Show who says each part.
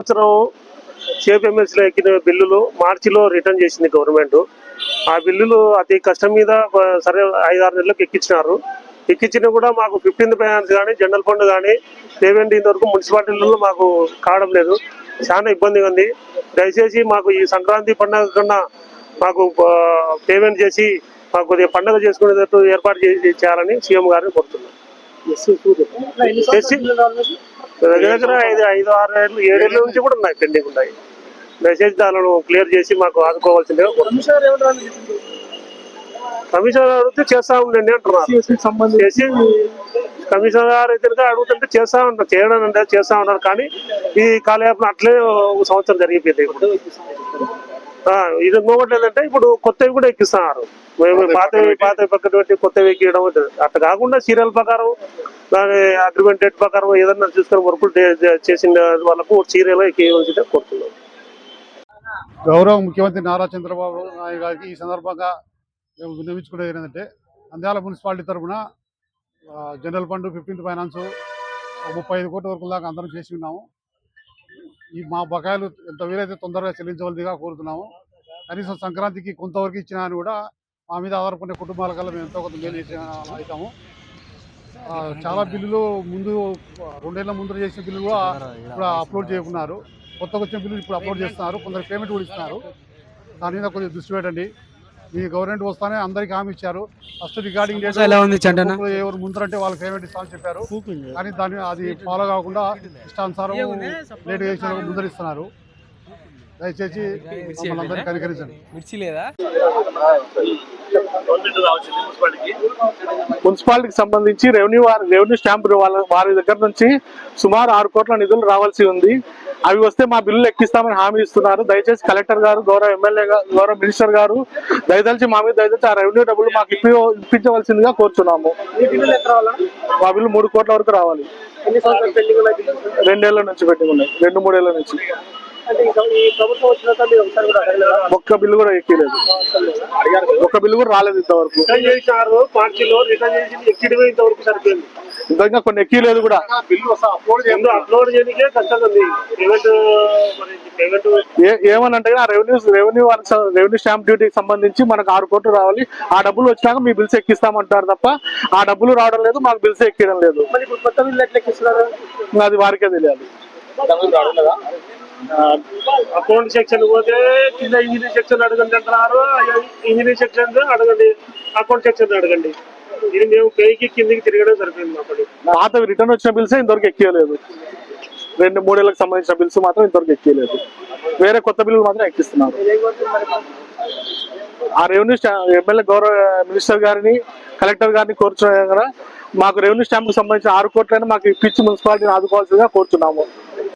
Speaker 1: సంవత్సరం సిఎఫ్ఎంఎస్లో ఎక్కిన బిల్లులు మార్చిలో రిటర్న్ చేసింది గవర్నమెంట్. ఆ బిల్లులు అతి కష్టం మీద సరే 5-6 నెలలకు ఎక్కించినారు. ఎక్కించినా కూడా మాకు 15th ఫైనాన్స్ కానీ జనరల్ ఫండ్ కానీ పేమెంట్ ఇంతవరకు మున్సిపాలిటీలలో మాకు కావడం లేదు. చాలా ఇబ్బందిగా ఉంది. దయచేసి మాకు ఈ సంక్రాంతి పండుగ కన్నా మాకు పేమెంట్ చేసి మాకు కొద్దిగా పండుగ చేసుకునేటట్టు ఏర్పాటు చేయాలని సీఎం గారిని కోరుతున్నాం. దగ్గర 5-6 ఏళ్ళు 7 ఏళ్ళ నుంచి కూడా ఉన్నాయి, పెండింగ్ ఉన్నాయి. దయచేసి దానిని క్లియర్ చేసి మాకు ఆదుకోవాల్సిందిగా కమిషనర్ అడిగితే చేస్తా ఉండండి అంటున్నారు. కమిషనర్ గారు అయితే అడుగుతుంటే చేస్తా ఉంటారు, చేయడం అంటే చేస్తా ఉన్నారు. కానీ ఈ కాలయాపన అట్లే 1 సంవత్సరం జరిగిపోయింది. ఇప్పుడు ఇది ఇంకొకటి ఏంటంటే ఇప్పుడు కొత్తవి కూడా ఎక్కిస్తున్నారు. పాత పక్కన కొత్తవి ఎక్కియడం అట్లా కాకుండా సీరియల్ ప్రకారం దాని అగ్రిమెంట్ డేట్ ప్రకారం ఏదన్నా చూసుకొని వర్కులు చేసిన వాళ్ళకు సీరియల్ ఎక్కియవలసిందే కోరుతున్నాం.
Speaker 2: గౌరవ ముఖ్యమంత్రి నారా చంద్రబాబు నాయుడు గారికి ఈ సందర్భంగా మేము విన్నవించుకునేది ఏంటంటే నంద్యాల మున్సిపాలిటీ తరఫున జనరల్ ఫండ్ 15th ఫైనాన్స్ 35 కోట్ల వరకు దాకా అందరం చేసి ఉన్నాము. ఈ మా బకాయిలు ఎంత వీలైతే తొందరగా చెల్లించవలసిగా కోరుతున్నాము. కనీసం సంక్రాంతికి కొంతవరకు ఇచ్చినా అని కూడా మా మీద ఆధారపడే కుటుంబాల కల్లా మేము ఎంతో కొంత మేలు అవుతాము. చాలా బిల్లులు ముందు 2 ఏళ్ల ముందు చేసిన బిల్లులు కూడా ఇప్పుడు అప్లోడ్ చేయకున్నారు. కొత్తగా వచ్చిన బిల్లులు ఇప్పుడు అప్లోడ్ చేస్తున్నారు. కొందరు పేమెంట్ కూడా ఇస్తున్నారు. దాని మీద కొద్దిగా దృష్టి పెట్టండి. మీ గవర్నమెంట్ వస్తానే అందరికీ హామీ ఇచ్చారు. ఫస్ట్ రికార్డింగ్ డేట్ ఎవరు ముందరంటే వాళ్ళకి పేమెంట్ ఇస్తామని చెప్పారు. కానీ అది ఫాలో కాకుండా ఇష్టానుసారం లేట్ చేసిన ముందర ఇస్తున్నారు. దయచేసి మమ్మల్ని అందరినీ కనికరించండి.
Speaker 3: మున్సిపాలిటీకి సంబంధించి రెవెన్యూ స్టాంప్ వారి దగ్గర నుంచి సుమారు 6 కోట్ల నిధులు రావాల్సి ఉంది. అవి వస్తే మా బిల్లులు ఎక్కిస్తామని హామీ ఇస్తున్నారు. దయచేసి కలెక్టర్ గారు, గౌరవ ఎమ్మెల్యే గారు, గౌరవ మినిస్టర్ గారు దయచేసి మా మీద ఆ రెవెన్యూ డబ్బులు మాకు ఇప్పించవలసిందిగా కోరుతున్నాము. మా బిల్లు 3 కోట్ల వరకు రావాలి. 2 ఏళ్ల నుంచి పెండింగ్ ఉన్నాయి, 2-3 ఏళ్ల నుంచి. ఒక్క బిల్లు కూడా ఎక్కలేదు, ఒక్క బిల్లు కూడా రాలేదు ఇంతవరకు. ఇంకా కొన్ని ఎక్కలేదు కూడా. ఏమనంటే రెవెన్యూ స్టాంప్ డ్యూటీకి సంబంధించి మనకు 6 కోట్లు రావాలి. ఆ డబ్బులు వచ్చినాక మీ బిల్స్ ఎక్కిస్తామంటారు తప్ప ఆ డబ్బులు రావడం లేదు, మాకు బిల్స్ ఎక్కడం లేదు. అది వారికే తెలియాలి.
Speaker 1: అకౌంట్ సెక్షన్ పోతే కింద ఇంజనీర్ సెక్షన్ అడగండి అంటున్నారు. ఇంజనీర్ సెక్షన్ అడగండి, అకౌంట్ సెక్షన్ అడగండి. ఇది మేము పైకి కిందికి తిరగడం సరిపోయింది. అప్పుడు
Speaker 3: పాత రిటర్న్ వచ్చిన బిల్స్ ఇంతవరకు ఎక్కలేదు. 2-3 ఏళ్ళకి సంబంధించిన బిల్స్ మాత్రం ఇంతవరకు ఎక్కలేదు. వేరే కొత్త బిల్లులు మాత్రం ఎక్కిస్తున్నారు. ఆ రెవెన్యూ ఎమ్మెల్యే గౌరవ మినిస్టర్ గారిని, కలెక్టర్ గారిని కోరుచున్నా కదా, మాకు రెవెన్యూ స్టాంప్ కు సంబంధించిన 6 కోట్లైనా మాకు ఇప్పించి మున్సిపాలిటీని ఆదుకోవాల్సిందిగా కోరుచున్నాము.